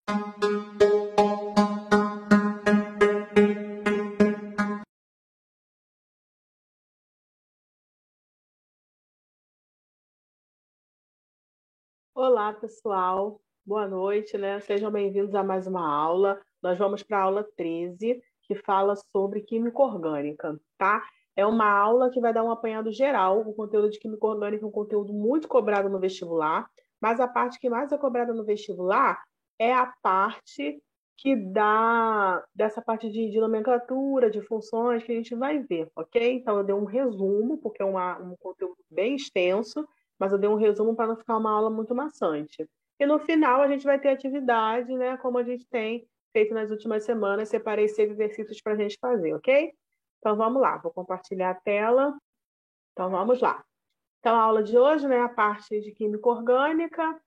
Olá, pessoal. Boa noite, né? Sejam bem-vindos a mais uma aula. Nós vamos para a aula 13, que fala sobre química orgânica, tá? É uma aula que vai dar um apanhado geral. O conteúdo de química orgânica é um conteúdo muito cobrado no vestibular, mas a parte que mais é cobrada no vestibular é a parte que dá dessa parte de nomenclatura, de funções, que a gente vai ver, ok? Então, eu dei um resumo, porque é um conteúdo bem extenso, mas eu dei um resumo para não ficar uma aula muito maçante. E no final a gente vai ter atividade, né, como a gente tem feito nas últimas semanas, separei 6 exercícios para a gente fazer, ok? Então vamos lá, vou compartilhar a tela. Então vamos lá. Então a aula de hoje, né, a parte de química orgânica.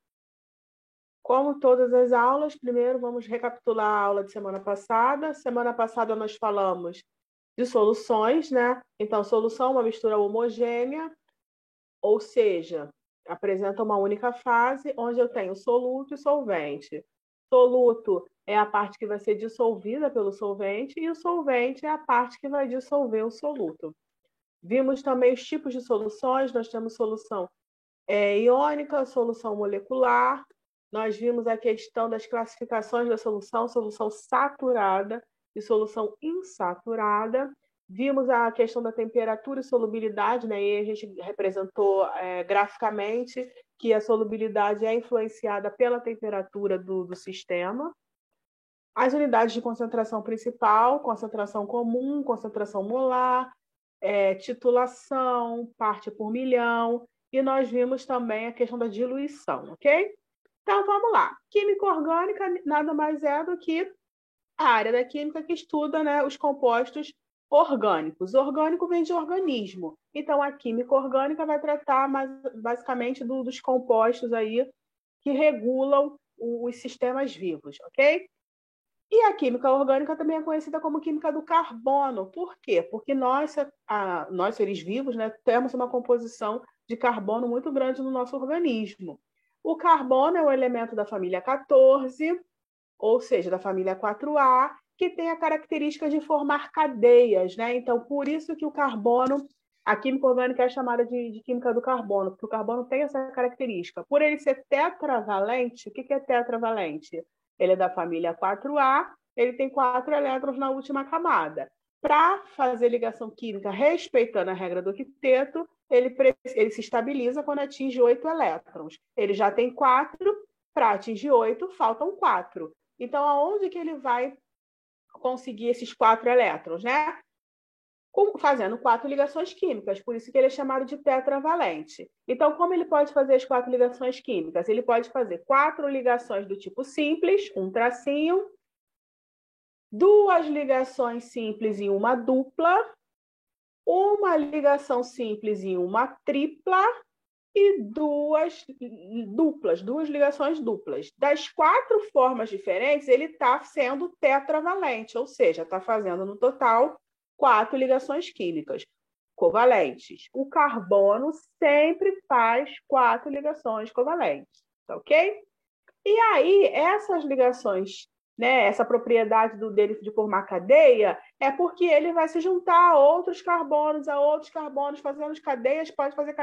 Como todas as aulas, primeiro vamos recapitular a aula de semana passada. Semana passada nós falamos de soluções, né? Então, solução é uma mistura homogênea, ou seja, apresenta uma única fase, onde eu tenho soluto e solvente. Soluto é a parte que vai ser dissolvida pelo solvente, e o solvente é a parte que vai dissolver o soluto. Vimos também os tipos de soluções, nós temos solução iônica, solução molecular, nós vimos a questão das classificações da solução, solução saturada e solução insaturada. Vimos a questão da temperatura e solubilidade, né? E a gente representou graficamente que a solubilidade é influenciada pela temperatura do sistema. As unidades de concentração principal, concentração comum, concentração molar, titulação, parte por milhão, e nós vimos também a questão da diluição, ok? Então, vamos lá. Química orgânica nada mais é do que a área da química que estuda, né, os compostos orgânicos. Orgânico vem de organismo. Então, a química orgânica vai tratar basicamente dos compostos aí que regulam os sistemas vivos, ok? E a química orgânica também é conhecida como química do carbono. Por quê? Porque nós seres vivos, né, temos uma composição de carbono muito grande no nosso organismo. O carbono é um elemento da família 14, ou seja, da família 4A, que tem a característica de formar cadeias, né? Então, por isso que o carbono, a química orgânica é chamada de química do carbono, porque o carbono tem essa característica. Por ele ser tetravalente, o que é tetravalente? Ele é da família 4A, ele tem 4 elétrons na última camada. Para fazer ligação química respeitando a regra do octeto, ele se estabiliza quando atinge 8 elétrons. Ele já tem 4, para atingir 8, faltam 4. Então, aonde que ele vai conseguir esses 4 elétrons, né? Fazendo 4 ligações químicas, por isso que ele é chamado de tetravalente. Então, como ele pode fazer as 4 ligações químicas? Ele pode fazer 4 ligações do tipo simples, um tracinho, 2 ligações simples e uma dupla, uma ligação simples e uma tripla, e 2 ligações duplas. Das 4 formas diferentes, ele está sendo tetravalente, ou seja, está fazendo no total 4 ligações químicas covalentes. O carbono sempre faz 4 ligações covalentes, tá ok? E aí, essas ligações, né, essa propriedade dele de formar cadeia, é porque ele vai se juntar a outros carbonos, fazendo cadeias, pode fazer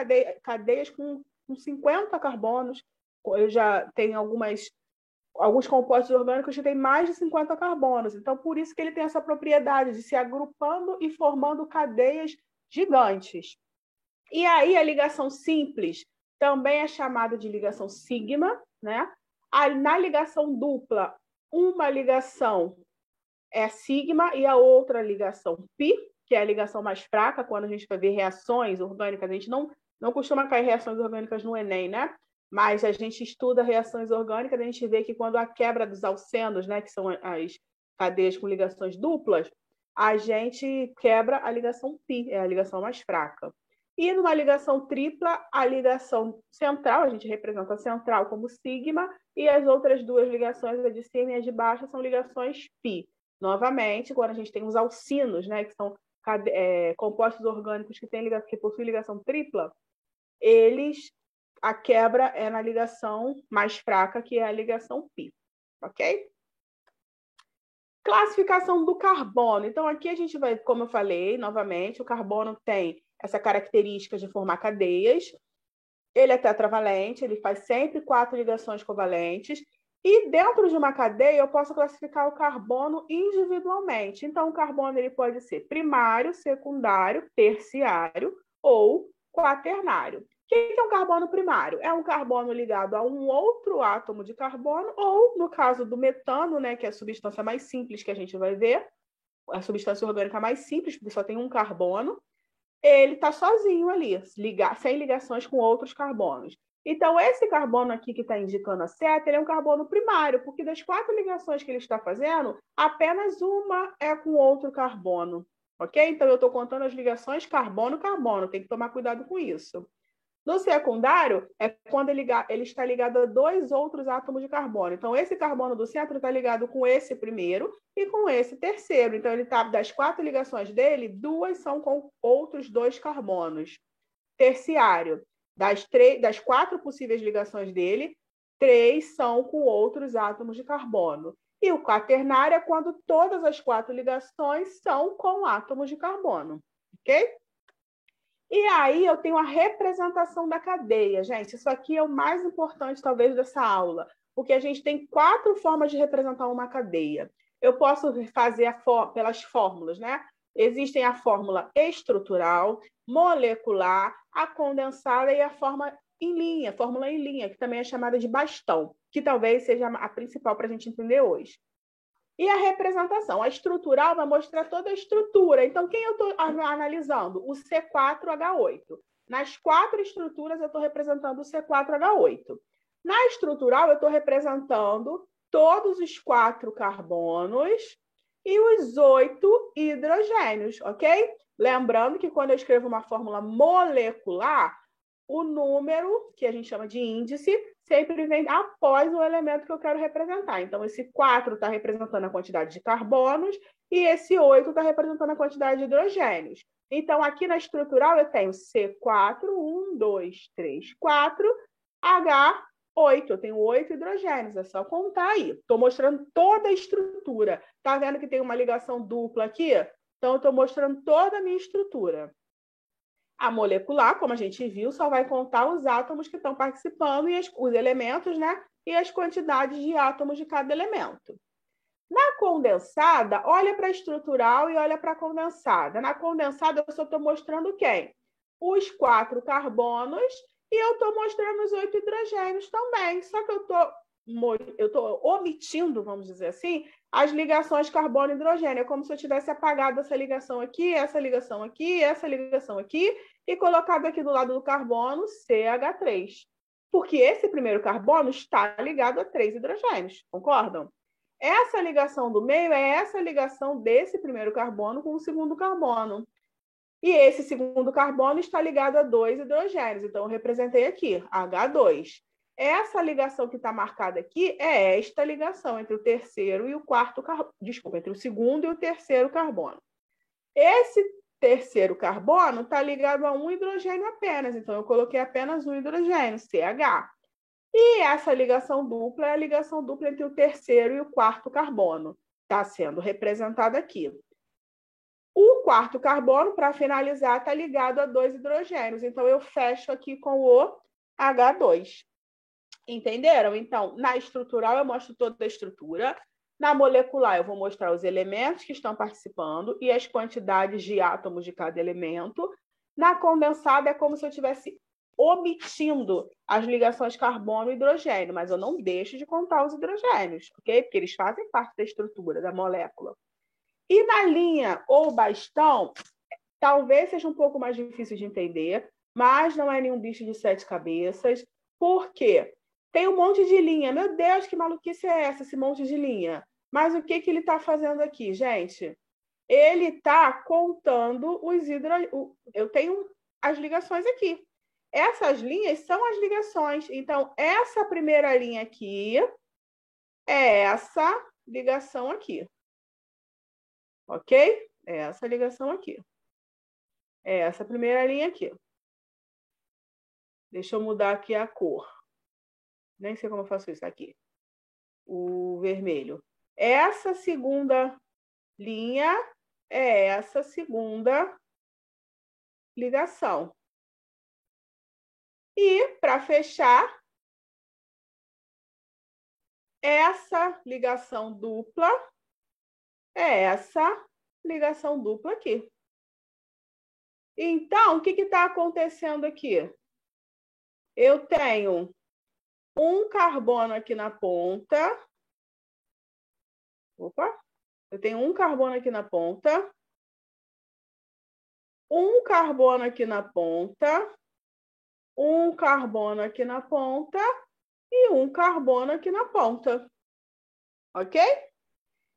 cadeias com 50 carbonos. Eu já tenho alguns compostos orgânicos que têm mais de 50 carbonos. Então, por isso que ele tem essa propriedade de se agrupando e formando cadeias gigantes. E aí, a ligação simples também é chamada de ligação sigma, né? Na ligação dupla, uma ligação é sigma e a outra ligação pi, que é a ligação mais fraca. Quando a gente vai ver reações orgânicas, a gente não costuma cair reações orgânicas no Enem, né? Mas a gente estuda reações orgânicas, a gente vê que quando a quebra dos alcenos, né, que são as cadeias com ligações duplas, a gente quebra a ligação pi, é a ligação mais fraca. E numa ligação tripla, a ligação central, a gente representa a central como sigma, e as outras 2 ligações, a de cima e a de baixo, são ligações pi. Novamente, quando a gente tem os alcinos, né, que são compostos orgânicos que possuem ligação tripla, a quebra é na ligação mais fraca, que é a ligação pi. ok? Classificação do carbono. Então, aqui a gente vai, como eu falei, novamente, o carbono tem essa característica de formar cadeias. Ele é tetravalente, ele faz sempre 4 ligações covalentes. E dentro de uma cadeia, eu posso classificar o carbono individualmente. Então, o carbono ele pode ser primário, secundário, terciário ou quaternário. O que é um carbono primário? É um carbono ligado a um outro átomo de carbono, ou, no caso do metano, né, que é a substância mais simples que a gente vai ver, a substância orgânica mais simples, porque só tem um carbono, ele está sozinho ali, sem ligações com outros carbonos. Então, esse carbono aqui que está indicando a seta, ele é um carbono primário, porque das 4 ligações que ele está fazendo, apenas uma é com outro carbono. Ok? Então, eu estou contando as ligações carbono-carbono, tem que tomar cuidado com isso. No secundário, é quando ele está ligado a 2 outros átomos de carbono. Então, esse carbono do centro está ligado com esse primeiro e com esse terceiro. Então, ele tá, das 4 ligações dele, 2 são com outros 2 carbonos. Terciário, das 4 possíveis ligações dele, 3 são com outros átomos de carbono. E o quaternário é quando todas as 4 ligações são com átomos de carbono. Ok? E aí eu tenho a representação da cadeia. Gente, isso aqui é o mais importante, talvez, dessa aula, porque a gente tem 4 formas de representar uma cadeia. Eu posso fazer pelas fórmulas, né? Existem a fórmula estrutural, molecular, a condensada e a fórmula em linha, que também é chamada de bastão, que talvez seja a principal para a gente entender hoje. E a representação? A estrutural vai mostrar toda a estrutura. Então, quem eu estou analisando? O C4H8. Nas 4 estruturas, eu estou representando o C4H8. Na estrutural, eu estou representando todos os 4 carbonos e os 8 hidrogênios, ok? Lembrando que quando eu escrevo uma fórmula molecular, o número, que a gente chama de índice, sempre vem após o elemento que eu quero representar. Então, esse 4 está representando a quantidade de carbonos e esse 8 está representando a quantidade de hidrogênios. Então, aqui na estrutural, eu tenho C4, 1, 2, 3, 4, H8. Eu tenho 8 hidrogênios, é só contar aí. Estou mostrando toda a estrutura. Está vendo que tem uma ligação dupla aqui? Então, eu estou mostrando toda a minha estrutura. A molecular, como a gente viu, só vai contar os átomos que estão participando e os elementos, né? E as quantidades de átomos de cada elemento. Na condensada, olha para a estrutural e olha para a condensada. Na condensada, eu só estou mostrando quem? Os 4 carbonos e eu estou mostrando os 8 hidrogênios também. Só que eu estou omitindo, vamos dizer assim, as ligações carbono-hidrogênio. É como se eu tivesse apagado essa ligação aqui, essa ligação aqui, essa ligação aqui, e colocado aqui do lado do carbono CH3. Porque esse primeiro carbono está ligado a 3 hidrogênios, concordam? Essa ligação do meio é essa ligação desse primeiro carbono com o segundo carbono. E esse segundo carbono está ligado a 2 hidrogênios. Então, eu representei aqui, H2. Essa ligação que está marcada aqui é esta ligação entre o terceiro e o quarto carbono. Desculpa, entre o segundo e o terceiro carbono. Esse terceiro carbono está ligado a um hidrogênio apenas. Então, eu coloquei apenas um hidrogênio, CH. E essa ligação dupla é a ligação dupla entre o terceiro e o quarto carbono. Está sendo representada aqui. O quarto carbono, para finalizar, está ligado a 2 hidrogênios. Então, eu fecho aqui com o H2. Entenderam? Então, na estrutural, eu mostro toda a estrutura. Na molecular, eu vou mostrar os elementos que estão participando e as quantidades de átomos de cada elemento. Na condensada, é como se eu estivesse omitindo as ligações carbono e hidrogênio, mas eu não deixo de contar os hidrogênios, ok? Porque eles fazem parte da estrutura da molécula. E na linha ou bastão, talvez seja um pouco mais difícil de entender, mas não é nenhum bicho de 7 cabeças. Por quê? Tem um monte de linha. Meu Deus, que maluquice é essa, esse monte de linha? Mas o que ele está fazendo aqui, gente? Ele está contando os hidrogênios. Eu tenho as ligações aqui. Essas linhas são as ligações. Então, essa primeira linha aqui é essa ligação aqui. Ok? É essa ligação aqui. É essa primeira linha aqui. Deixa eu mudar aqui a cor. Nem sei como eu faço isso aqui. o vermelho. Essa segunda linha é essa segunda ligação. E, para fechar, essa ligação dupla é essa ligação dupla aqui. Então, o que está acontecendo aqui? Eu tenho um carbono aqui na ponta. Opa! Eu tenho um carbono aqui na ponta. Um carbono aqui na ponta. Um carbono aqui na ponta. E um carbono aqui na ponta. Ok?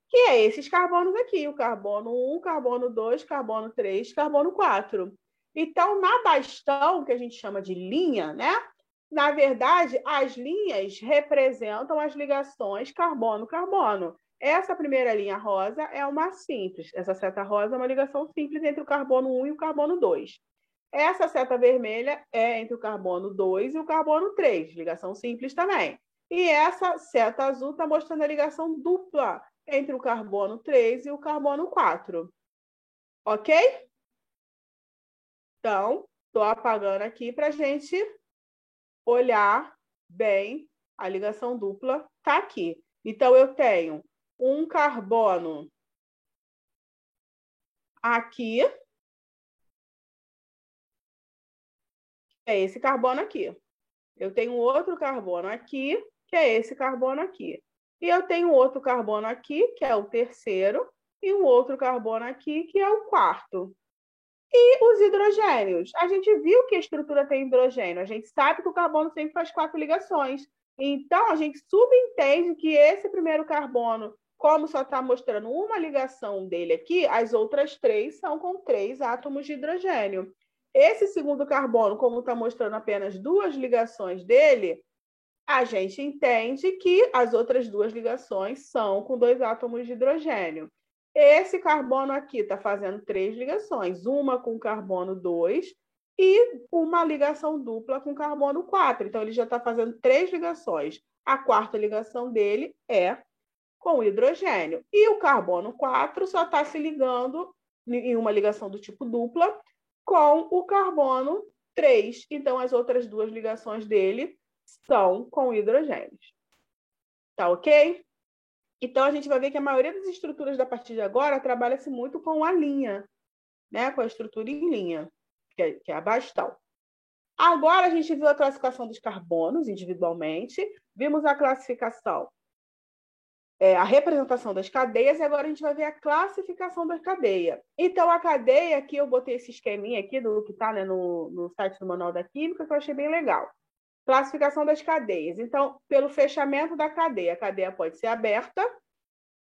Que é esses carbonos aqui. O carbono 1, carbono 2, carbono 3, carbono 4. Então, na bastão, que a gente chama de linha, né? Na verdade, as linhas representam as ligações carbono-carbono. Essa primeira linha rosa é uma simples. Essa seta rosa é uma ligação simples entre o carbono 1 e o carbono 2. Essa seta vermelha é entre o carbono 2 e o carbono 3, ligação simples também. E essa seta azul está mostrando a ligação dupla entre o carbono 3 e o carbono 4. Ok? Então, estou apagando aqui para a gente olhar bem. A ligação dupla está aqui. Então, eu tenho um carbono aqui, que é esse carbono aqui. Eu tenho outro carbono aqui, que é esse carbono aqui. E eu tenho outro carbono aqui, que é o terceiro, e um outro carbono aqui, que é o quarto. E os hidrogênios? A gente viu que a estrutura tem hidrogênio. A gente sabe que o carbono sempre faz 4 ligações. Então, a gente subentende que esse primeiro carbono, como só está mostrando uma ligação dele aqui, as outras 3 são com 3 átomos de hidrogênio. Esse segundo carbono, como está mostrando apenas 2 ligações dele, a gente entende que as outras 2 ligações são com 2 átomos de hidrogênio. Esse carbono aqui está fazendo 3 ligações, uma com carbono 2 e uma ligação dupla com carbono 4. Então, ele já está fazendo 3 ligações. A quarta ligação dele é com hidrogênio. E o carbono 4 só está se ligando em uma ligação do tipo dupla com o carbono 3. Então, as outras 2 ligações dele são com hidrogênios. Tá ok? Então, a gente vai ver que a maioria das estruturas da partir de agora trabalha-se muito com a linha, né? Com a estrutura em linha, que é a bastão. Agora, a gente viu a classificação dos carbonos individualmente, vimos a classificação, a representação das cadeias, e agora a gente vai ver a classificação da cadeia. Então, a cadeia, aqui eu botei esse esqueminha aqui do que está, né, no site do Manual da Química, que eu achei bem legal. Classificação das cadeias. Então, pelo fechamento da cadeia, a cadeia pode ser aberta,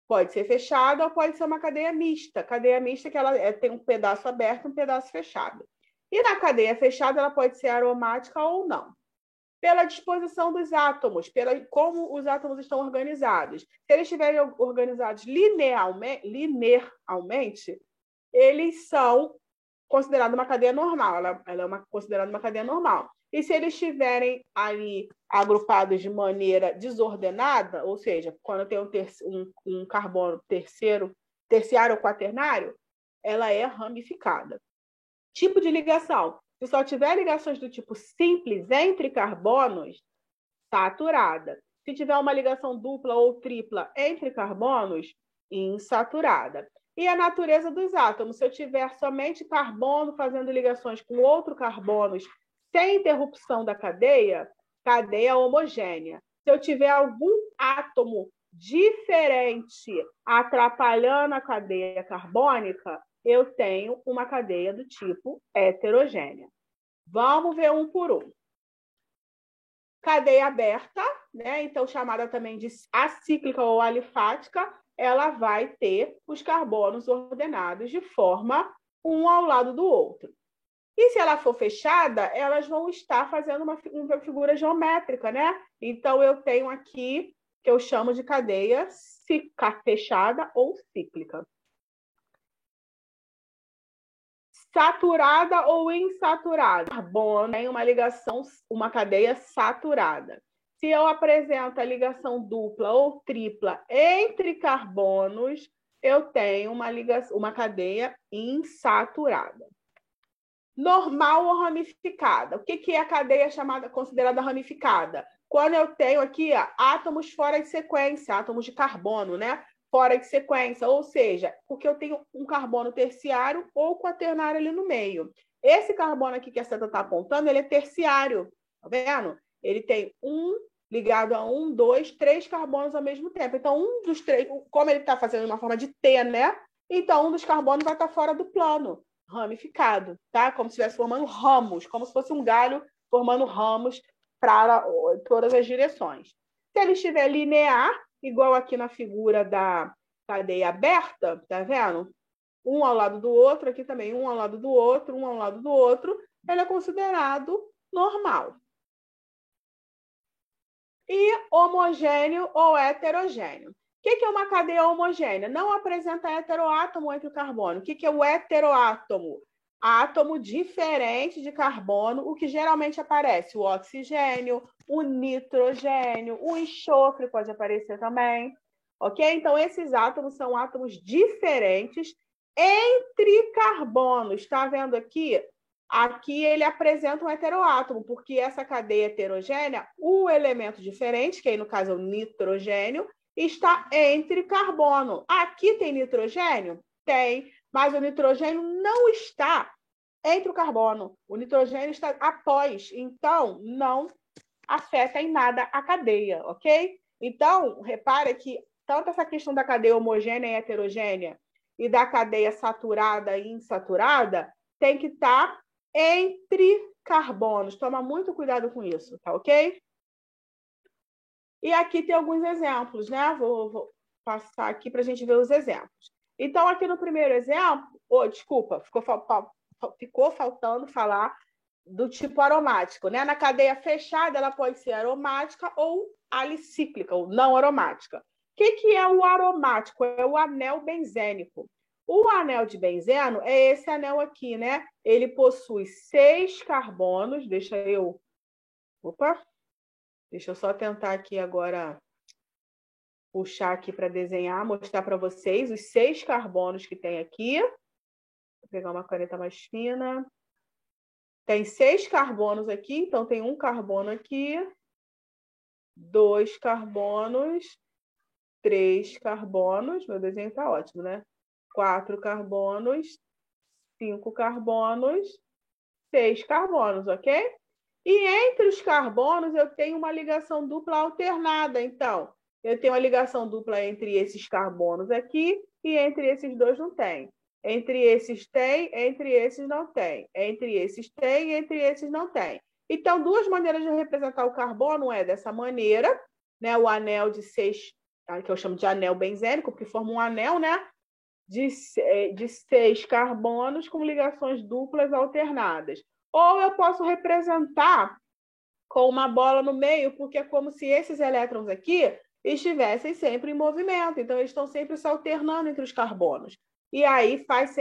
pode ser fechada ou pode ser uma cadeia mista. Cadeia mista que ela tem um pedaço aberto e um pedaço fechado. E na cadeia fechada, ela pode ser aromática ou não. Pela disposição dos átomos, pela como os átomos estão organizados. Se eles estiverem organizados linearmente, eles são considerados uma cadeia normal. Ela é considerada uma cadeia normal. E se eles estiverem ali agrupados de maneira desordenada, ou seja, quando tem um carbono terciário ou quaternário, ela é ramificada. Tipo de ligação. Se só tiver ligações do tipo simples entre carbonos, saturada. Se tiver uma ligação dupla ou tripla entre carbonos, insaturada. E a natureza dos átomos. Se eu tiver somente carbono fazendo ligações com outros carbonos sem interrupção da cadeia homogênea. Se eu tiver algum átomo diferente atrapalhando a cadeia carbônica, eu tenho uma cadeia do tipo heterogênea. Vamos ver um por um. Cadeia aberta, né? Então chamada também de acíclica ou alifática, ela vai ter os carbonos ordenados de forma um ao lado do outro. E se ela for fechada, elas vão estar fazendo uma figura geométrica, né? Então, eu tenho aqui, que eu chamo de cadeia fechada ou cíclica. Saturada ou insaturada. Carbono tem uma ligação, uma cadeia saturada. Se eu apresento a ligação dupla ou tripla entre carbonos, eu tenho uma cadeia insaturada. Normal ou ramificada? O que é a cadeia considerada ramificada? Quando eu tenho aqui átomos fora de sequência, átomos de carbono, né? Fora de sequência, ou seja, porque eu tenho um carbono terciário ou quaternário ali no meio. Esse carbono aqui que a seta está apontando, ele é terciário, tá vendo? Ele tem ligado a 1, 2, 3 carbonos ao mesmo tempo. Então, um dos 3, como ele está fazendo uma forma de T, né? Então, um dos carbonos vai estar fora do plano, ramificado, tá? Como se estivesse formando ramos, como se fosse um galho formando ramos para todas as direções. Se ele estiver linear, igual aqui na figura da cadeia aberta, tá vendo? Um ao lado do outro, aqui também um ao lado do outro, um ao lado do outro, ele é considerado normal. E homogêneo ou heterogêneo. O que é uma cadeia homogênea? Não apresenta heteroátomo entre o carbono. O que é o heteroátomo? Átomo diferente de carbono, o que geralmente aparece? O oxigênio, o nitrogênio, o enxofre pode aparecer também. Ok? Então, esses átomos são átomos diferentes entre carbonos. Está vendo aqui? Aqui ele apresenta um heteroátomo, porque essa cadeia heterogênea, o elemento diferente, que aí no caso é o nitrogênio, está entre carbono. Aqui tem nitrogênio? Tem, mas o nitrogênio não está entre o carbono. O nitrogênio está após, então não afeta em nada a cadeia, ok? Então, repare que tanto essa questão da cadeia homogênea e heterogênea e da cadeia saturada e insaturada tem que estar entre carbonos. Toma muito cuidado com isso, tá ok? E aqui tem alguns exemplos, né? Vou passar aqui para a gente ver os exemplos. Então, aqui no primeiro exemplo, desculpa, ficou faltando falar do tipo aromático, né? Na cadeia fechada, ela pode ser aromática ou alicíclica, ou não aromática. O que é o aromático? É o anel benzênico. O anel de benzeno é esse anel aqui, né? Ele possui 6 carbonos. Deixa eu só tentar aqui agora puxar aqui para desenhar, mostrar para vocês os 6 carbonos que tem aqui. Vou pegar uma caneta mais fina. Tem 6 carbonos aqui, então tem um carbono aqui, 2 carbonos, 3 carbonos. Meu desenho está ótimo, né? 4 carbonos, 5 carbonos, 6 carbonos, ok? E entre os carbonos eu tenho uma ligação dupla alternada. Então, eu tenho uma ligação dupla entre esses carbonos aqui e entre esses dois não tem. Entre esses tem, entre esses não tem. Entre esses tem, entre esses não tem. Então, duas maneiras de representar o carbono é dessa maneira, né? O anel de 6, que eu chamo de anel benzênico, porque forma um anel, né? De 6 carbonos com ligações duplas alternadas. Ou eu posso representar com uma bola no meio, porque é como se esses elétrons aqui estivessem sempre em movimento. Então, eles estão sempre se alternando entre os carbonos. E aí faz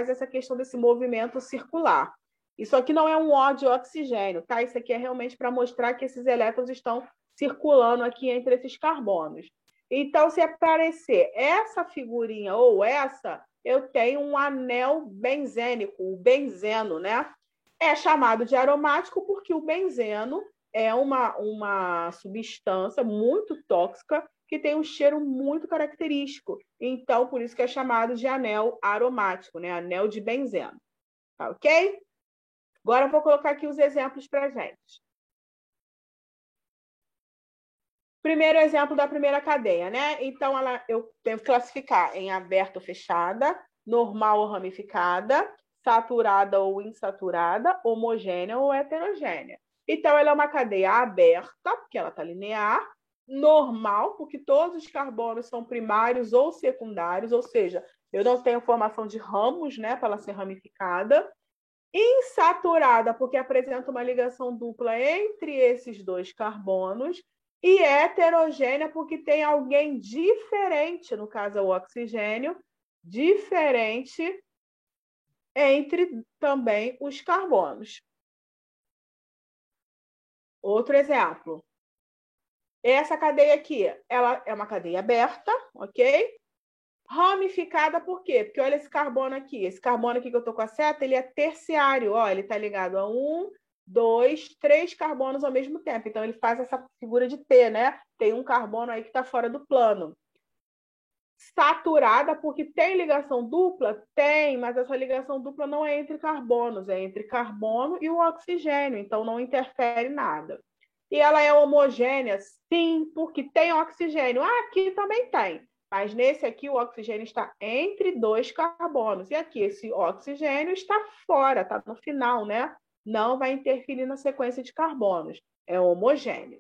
essa questão desse movimento circular. Isso aqui não é um O de oxigênio, tá? Isso aqui é realmente para mostrar que esses elétrons estão circulando aqui entre esses carbonos. Então, se aparecer essa figurinha ou essa, eu tenho um anel benzênico, o benzeno, né? É chamado de aromático porque o benzeno é uma substância muito tóxica que tem um cheiro muito característico. Então, por isso que é chamado de anel aromático, né? Anel de benzeno. Tá ok? Agora eu vou colocar aqui os exemplos para a gente. Primeiro exemplo da primeira cadeia, né? Então, eu tenho que classificar em aberta ou fechada, normal ou ramificada, saturada ou insaturada, homogênea ou heterogênea. Então, ela é uma cadeia aberta, porque ela está linear, normal, porque todos os carbonos são primários ou secundários, ou seja, eu não tenho formação de ramos, né, para ela ser ramificada. Insaturada, porque apresenta uma ligação dupla entre esses dois carbonos. E heterogênea, porque tem alguém diferente, no caso é o oxigênio, diferente entre também os carbonos. Outro exemplo. Essa cadeia aqui, ela é uma cadeia aberta, ok? Ramificada por quê? Porque olha esse carbono aqui. Esse carbono aqui que eu estou com a seta, ele é terciário. Ó, ele está ligado a 1, 2, 3 carbonos ao mesmo tempo. Então, ele faz essa figura de T, né? Tem um carbono aí que está fora do plano. Saturada, porque tem ligação dupla? Tem, mas essa ligação dupla não é entre carbonos, é entre carbono e o oxigênio, então não interfere nada. E ela é homogênea? Sim, porque tem oxigênio. Aqui também tem, mas nesse aqui o oxigênio está entre 2 carbonos. E aqui esse oxigênio está fora, está no final, né? Não vai interferir na sequência de carbonos. É homogêneo.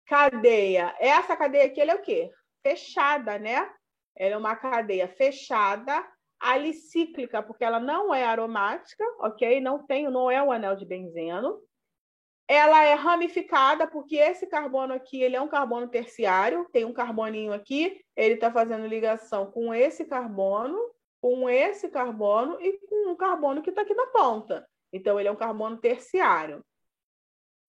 Cadeia. Essa cadeia aqui, ela é o quê? Fechada, né? Ela é uma cadeia fechada, alicíclica, porque ela não é aromática, ok? Não é o anel de benzeno. Ela é ramificada, porque esse carbono aqui, ele é um carbono terciário, tem um carboninho aqui, ele está fazendo ligação com esse carbono e com um carbono que está aqui na ponta. Então, ele é um carbono terciário.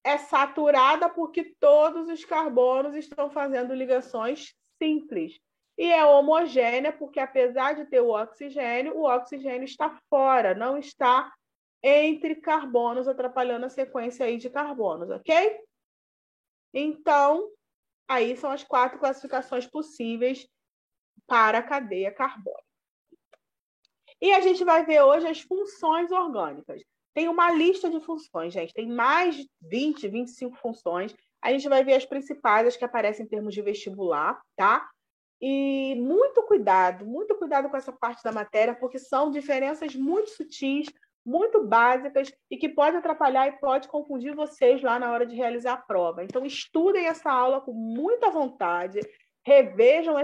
É saturada porque todos os carbonos estão fazendo ligações simples. E é homogênea porque, apesar de ter o oxigênio está fora, não está entre carbonos, atrapalhando a sequência aí de carbonos, ok? Então, aí são as 4 classificações possíveis para a cadeia carbônica. E a gente vai ver hoje as funções orgânicas. Tem uma lista de funções, gente. Tem mais de 20, 25 funções. A gente vai ver as principais, as que aparecem em termos de vestibular, tá? E muito cuidado com essa parte da matéria, porque são diferenças muito sutis, muito básicas e que pode atrapalhar e pode confundir vocês lá na hora de realizar a prova. Então, estudem essa aula com muita vontade, revejam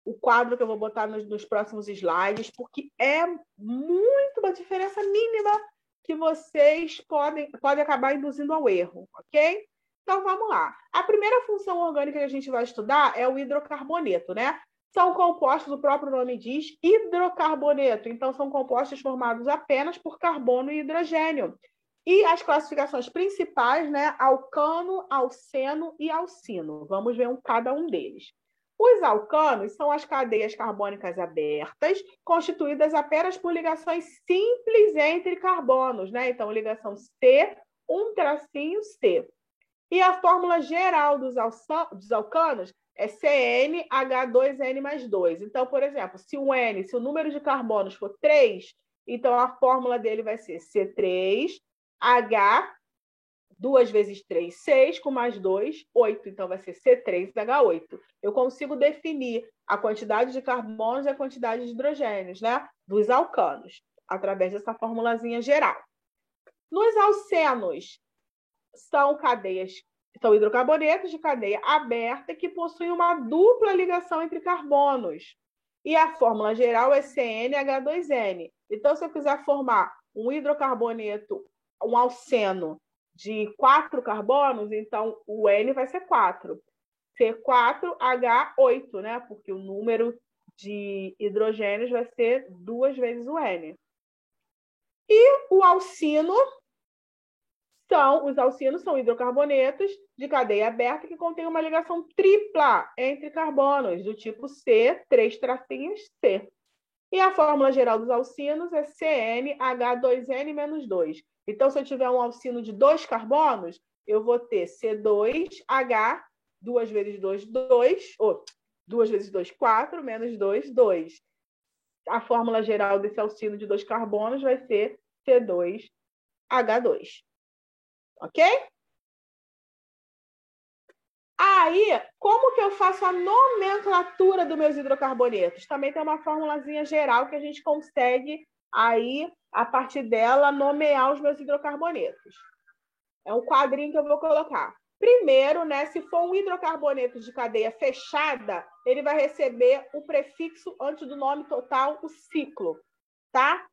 o quadro que eu vou botar nos próximos slides, porque é muito uma diferença mínima que vocês podem acabar induzindo ao erro, ok? Então, vamos lá. A primeira função orgânica que a gente vai estudar é o hidrocarboneto, né? São compostos, o próprio nome diz, hidrocarboneto. Então, são compostos formados apenas por carbono e hidrogênio. E as classificações principais, né? Alcano, alceno e alcino. Vamos ver cada um deles. Os alcanos são as cadeias carbônicas abertas, constituídas apenas por ligações simples entre carbonos, né? Então, ligação C, um tracinho C. E a fórmula geral dos alcanos é CnH2n mais 2. Então, por exemplo, se o número de carbonos for 3, então a fórmula dele vai ser C3H 2 vezes 3, 6, com mais 2, 8. Então, vai ser C3H8. Eu consigo definir a quantidade de carbonos e a quantidade de hidrogênios, né? Dos alcanos, através dessa formulazinha geral. Nos alcenos, são hidrocarbonetos de cadeia aberta que possuem uma dupla ligação entre carbonos. E a fórmula geral é CnH2n. Então, se eu quiser formar um hidrocarboneto, um alceno, de 4 carbonos, então o N vai ser 4. C4H8, né? Porque o número de hidrogênios vai ser 2 vezes o N. E os alcinos são hidrocarbonetos de cadeia aberta que contêm uma ligação tripla entre carbonos, do tipo C, 3 tracinhos C. E a fórmula geral dos alcinos é CnH2n-2. Então, se eu tiver um alcino de 2 carbonos, eu vou ter C2H, 2 vezes 2, 2, ou 2 vezes 2, 4, menos 2, 2. A fórmula geral desse alcino de 2 carbonos vai ser C2H2. Ok? Aí, como que eu faço a nomenclatura dos meus hidrocarbonetos? Também tem uma formulazinha geral que a gente consegue, aí, a partir dela, nomear os meus hidrocarbonetos. É um quadrinho que eu vou colocar. Primeiro, né, se for um hidrocarboneto de cadeia fechada, ele vai receber o prefixo antes do nome total, o ciclo, tá?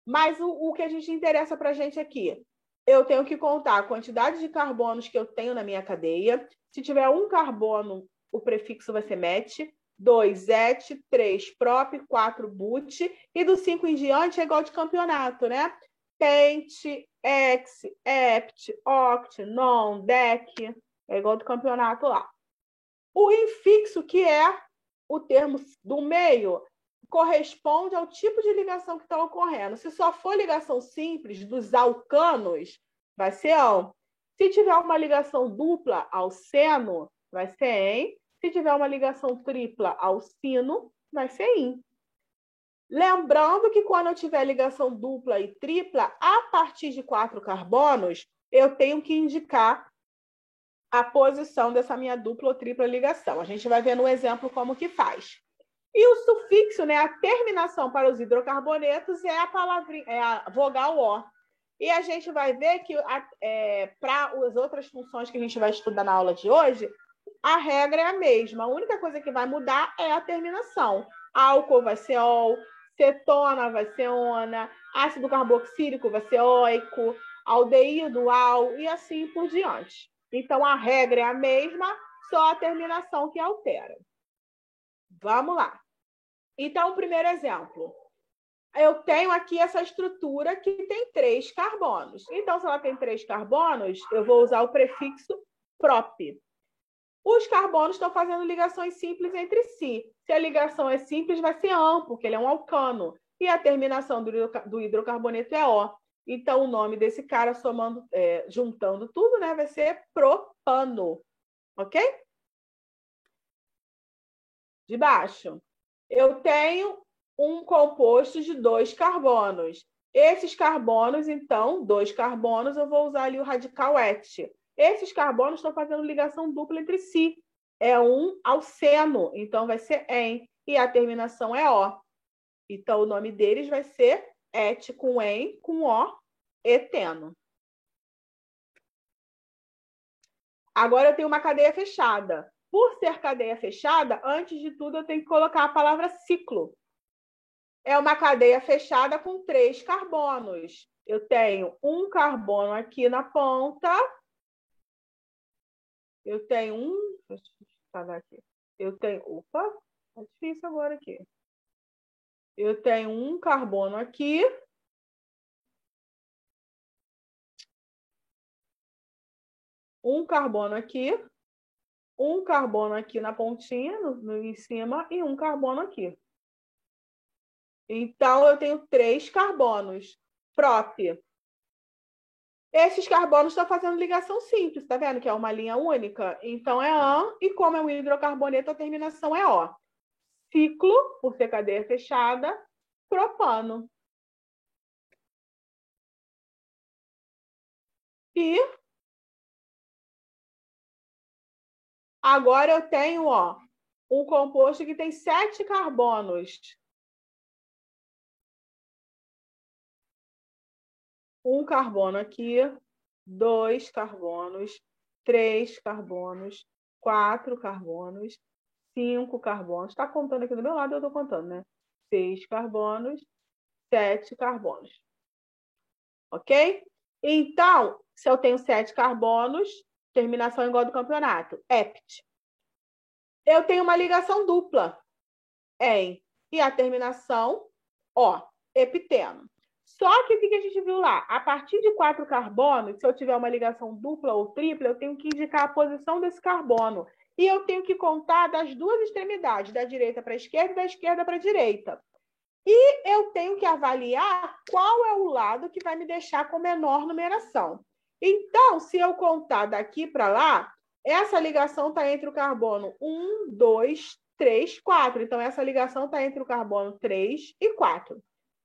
Mas o que a gente interessa para a gente aqui, eu tenho que contar a quantidade de carbonos que eu tenho na minha cadeia. Se tiver um carbono, o prefixo vai ser met, 2 et, 3 prop, 4 but, e do 5 em diante é igual de campeonato, né? Pente, hex, hept, oct, non, dec. É igual do campeonato lá. O infixo, que é o termo do meio, corresponde ao tipo de ligação que está ocorrendo. Se só for ligação simples dos alcanos, vai ser on. Se tiver uma ligação dupla ao seno, vai ser em. Se tiver uma ligação tripla ao sino, vai ser in. Lembrando que quando eu tiver ligação dupla e tripla, a partir de 4 carbonos, eu tenho que indicar a posição dessa minha dupla ou tripla ligação. A gente vai ver no exemplo como que faz. E o sufixo, né, a terminação para os hidrocarbonetos é a palavrinha, é a vogal O. E a gente vai ver que para as outras funções que a gente vai estudar na aula de hoje, a regra é a mesma. A única coisa que vai mudar é a terminação. Álcool vai ser ol, cetona vai ser ona, ácido carboxílico vai ser oico, aldeído, al, e assim por diante. Então, a regra é a mesma, só a terminação que altera. Vamos lá. Então, o primeiro exemplo. Eu tenho aqui essa estrutura que tem 3 carbonos. Então, se ela tem 3 carbonos, eu vou usar o prefixo prop. Os carbonos estão fazendo ligações simples entre si. Se a ligação é simples, vai ser an, porque ele é um alcano. E a terminação do hidrocarboneto é O. Então, o nome desse cara, juntando tudo, né, vai ser propano. Ok? De baixo. Eu tenho um composto de 2 carbonos. Esses carbonos, então, 2 carbonos, eu vou usar ali o radical et. Esses carbonos estão fazendo ligação dupla entre si. É um alceno, então vai ser en. E a terminação é O. Então, o nome deles vai ser et com en, com O, eteno. Agora eu tenho uma cadeia fechada. Por ser cadeia fechada, antes de tudo, eu tenho que colocar a palavra ciclo. É uma cadeia fechada com 3 carbonos. Eu tenho um carbono aqui na ponta. Eu tenho um... Deixa eu pagar aqui. Eu tenho... Opa, tá difícil agora aqui. Eu tenho um carbono aqui. Um carbono aqui. Um carbono aqui na pontinha, em cima, e um carbono aqui. Então, eu tenho 3 carbonos. Prop. Esses carbonos estão fazendo ligação simples, tá vendo? Que é uma linha única. Então, é AN, e como é um hidrocarboneto, a terminação é O. Ciclo, por ser cadeia fechada, propano. E agora eu tenho, um composto que tem 7 carbonos. Um carbono aqui, 2 carbonos, 3 carbonos, 4 carbonos, 5 carbonos. Está contando aqui do meu lado, eu estou contando, né? 6 carbonos, 7 carbonos. Ok? Então, se eu tenho 7 carbonos, terminação igual do campeonato, hept. Eu tenho uma ligação dupla, em, e a terminação, O, hepteno. Só que o que a gente viu lá? A partir de 4 carbonos, se eu tiver uma ligação dupla ou tripla, eu tenho que indicar a posição desse carbono. E eu tenho que contar das duas extremidades, da direita para a esquerda e da esquerda para a direita. E eu tenho que avaliar qual é o lado que vai me deixar com menor numeração. Então, se eu contar daqui para lá, essa ligação está entre o carbono 1, 2, 3, 4. Então, essa ligação está entre o carbono 3 e 4.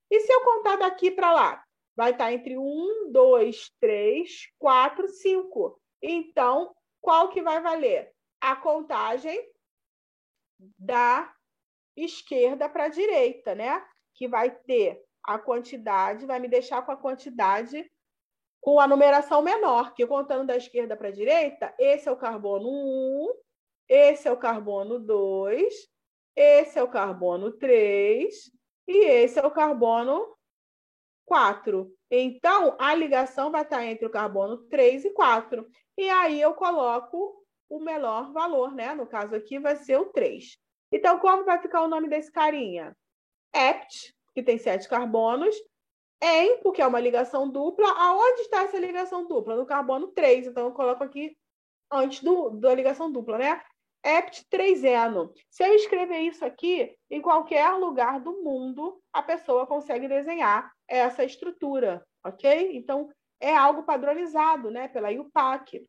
E se eu contar daqui para lá? Vai estar entre 1, 2, 3, 4, 5. Então, qual que vai valer? A contagem da esquerda para a direita, né? Que vai ter a quantidade, vai me deixar com a quantidade com a numeração menor, que contando da esquerda para a direita, esse é o carbono 1, esse é o carbono 2, esse é o carbono 3 e esse é o carbono 4. Então, a ligação vai estar entre o carbono 3 e 4. E aí eu coloco o menor valor, né? No caso aqui vai ser o 3. Então, como vai ficar o nome desse carinha? Hept, que tem 7 carbonos, em, porque é uma ligação dupla. Aonde está essa ligação dupla? No carbono 3. Então, eu coloco aqui antes da ligação dupla, né? Hept3eno. Se eu escrever isso aqui, em qualquer lugar do mundo, a pessoa consegue desenhar essa estrutura, ok? Então, é algo padronizado, né, pela IUPAC,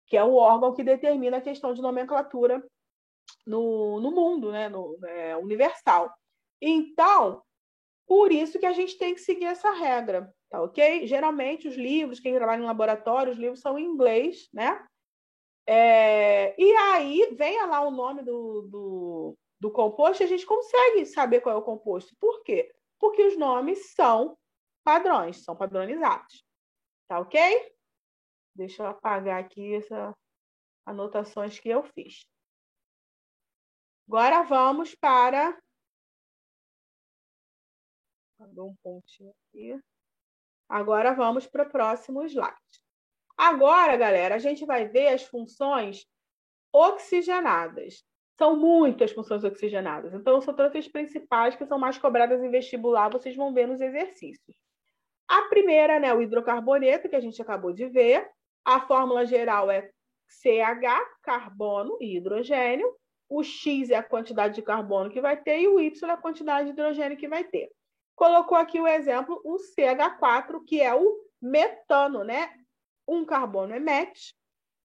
que é o órgão que determina a questão de nomenclatura no mundo, né, universal. Então, por isso que a gente tem que seguir essa regra, tá ok? Geralmente, os livros, quem trabalha em laboratório, os livros são em inglês, né? E aí, venha lá o nome do composto, e a gente consegue saber qual é o composto. Por quê? Porque os nomes são padrões, são padronizados. Tá ok? Deixa eu apagar aqui essas anotações que eu fiz. Agora vamos para... Dou um pontinho aqui. Agora vamos para o próximo slide. Agora, galera, a gente vai ver as funções oxigenadas. São muitas funções oxigenadas. Então, eu só trouxe as principais que são mais cobradas em vestibular, vocês vão ver nos exercícios. A primeira, né, o hidrocarboneto, que a gente acabou de ver. A fórmula geral é CH, carbono e hidrogênio. O X é a quantidade de carbono que vai ter e o Y é a quantidade de hidrogênio que vai ter. Colocou aqui o exemplo, o CH4, que é o metano, né? Um carbono é MET.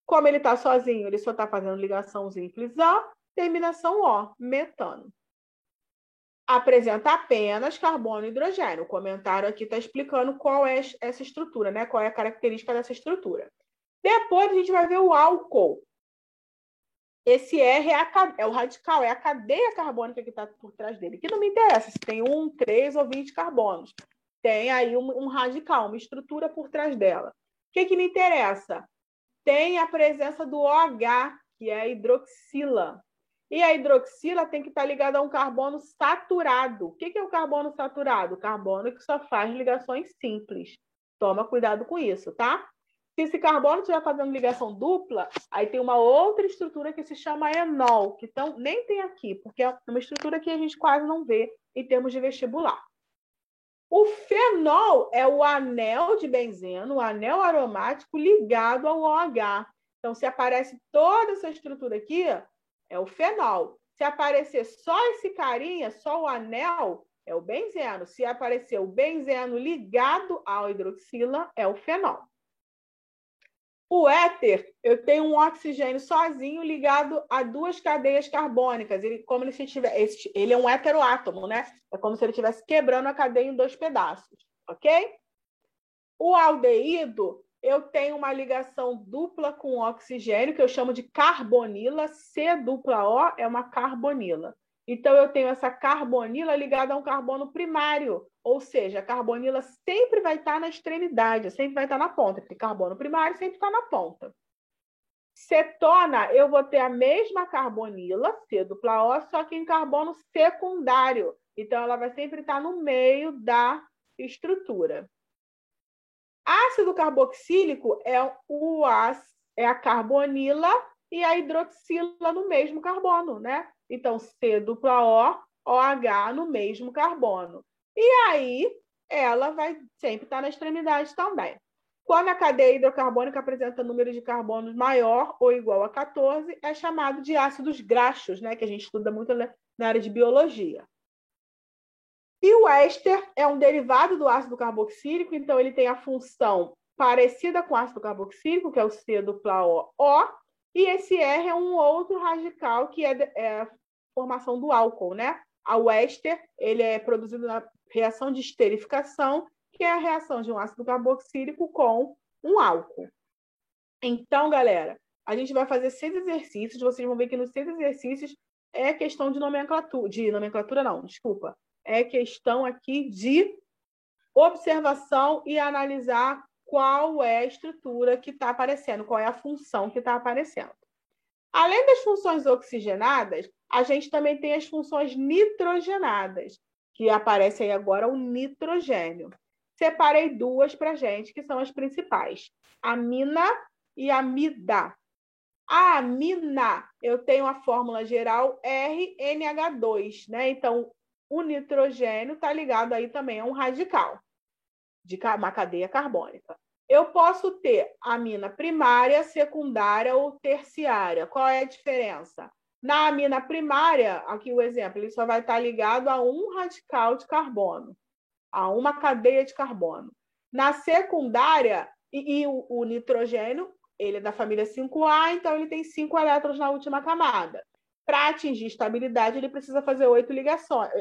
Como ele está sozinho, ele só está fazendo ligação simples O, terminação O, metano. Apresenta apenas carbono e hidrogênio. O comentário aqui está explicando qual é essa estrutura, né? Qual é a característica dessa estrutura. Depois a gente vai ver o álcool. Esse R é o radical, é a cadeia carbônica que está por trás dele, que não me interessa se tem 1, 3 ou 20 carbonos. Tem aí um radical, uma estrutura por trás dela. O que me interessa? Tem a presença do OH, que é a hidroxila. E a hidroxila tem que estar ligada a um carbono saturado. O que é o carbono saturado? O carbono que só faz ligações simples. Toma cuidado com isso, tá? Se esse carbono estiver fazendo ligação dupla, aí tem uma outra estrutura que se chama enol, que então, nem tem aqui, porque é uma estrutura que a gente quase não vê em termos de vestibular. O fenol é o anel de benzeno, o anel aromático ligado ao OH. Então, se aparece toda essa estrutura aqui, é o fenol. Se aparecer só esse carinha, só o anel, é o benzeno. Se aparecer o benzeno ligado ao hidroxila, é o fenol. O éter, eu tenho um oxigênio sozinho ligado a duas cadeias carbônicas. Ele é um heteroátomo, né? É como se ele estivesse quebrando a cadeia em dois pedaços, ok? O aldeído, eu tenho uma ligação dupla com oxigênio, que eu chamo de carbonila. C-O é uma carbonila. Então, eu tenho essa carbonila ligada a um carbono primário, ou seja, a carbonila sempre vai estar na extremidade, sempre vai estar na ponta, porque carbono primário sempre está na ponta. Cetona, eu vou ter a mesma carbonila, C-O, só que em carbono secundário. Então, ela vai sempre estar no meio da estrutura. Ácido carboxílico é a carbonila e a hidroxila no mesmo carbono, né? Então, C-O, OH no mesmo carbono. E aí, ela vai sempre estar na extremidade também. Quando a cadeia hidrocarbônica apresenta número de carbonos maior ou igual a 14, é chamado de ácidos graxos, né? Que a gente estuda muito na área de biologia. E o éster é um derivado do ácido carboxílico, então ele tem a função parecida com o ácido carboxílico, que é o C-O, e esse R é um outro radical que é a formação do álcool, né? O éster, ele é produzido na reação de esterificação, que é a reação de um ácido carboxílico com um álcool. Então, galera, a gente vai fazer 6 exercícios, vocês vão ver que nos 6 exercícios é questão de nomenclatura não, desculpa. É questão aqui de observação e analisar qual é a estrutura que está aparecendo, qual é a função que está aparecendo. Além das funções oxigenadas, a gente também tem as funções nitrogenadas, que aparece aí agora o nitrogênio. Separei 2 para a gente, que são as principais, amina e amida. A amina, eu tenho a fórmula geral RNH2, né? Então, o nitrogênio está ligado aí também a um radical. de uma cadeia carbônica. Eu posso ter amina primária, secundária ou terciária. Qual é a diferença? Na amina primária, aqui o exemplo, ele só vai estar ligado a um radical de carbono, a uma cadeia de carbono. Na secundária, o nitrogênio, ele é da família 5A, então ele tem 5 elétrons na última camada. Para atingir estabilidade, ele precisa fazer 8 ligações.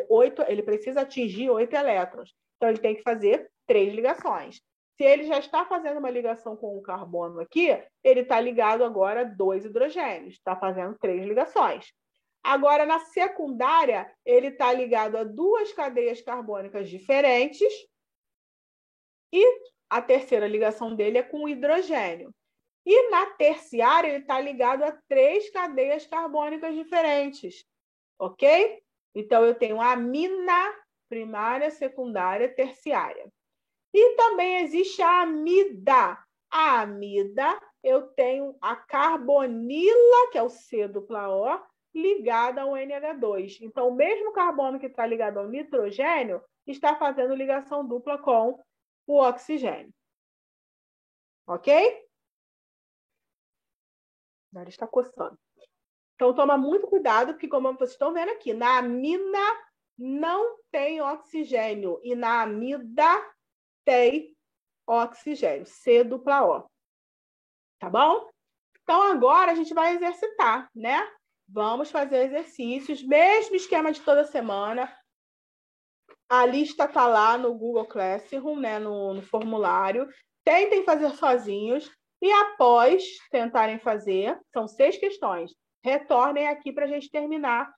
Ele precisa atingir 8 elétrons. Então, ele tem que fazer 3 ligações. Se ele já está fazendo uma ligação com o carbono aqui, ele está ligado agora a 2 hidrogênios. Está fazendo 3 ligações. Agora, na secundária, ele está ligado a 2 cadeias carbônicas diferentes e a terceira ligação dele é com o hidrogênio. E na terciária, ele está ligado a 3 cadeias carbônicas diferentes, ok? Então, eu tenho a amina primária, secundária, terciária. E também existe a amida. A amida, eu tenho a carbonila, que é o C dupla O, ligada ao NH2. Então, o mesmo carbono que está ligado ao nitrogênio está fazendo ligação dupla com o oxigênio. Ok? Agora está coçando. Então, toma muito cuidado, porque como vocês estão vendo aqui, na amina não tem oxigênio e na amida tem oxigênio, C dupla O. Tá bom? Então, agora a gente vai exercitar, né? Vamos fazer exercícios, mesmo esquema de toda semana. A lista está lá no Google Classroom, né? no formulário. Tentem fazer sozinhos. E após tentarem fazer, são 6 questões. Retornem aqui para a gente terminar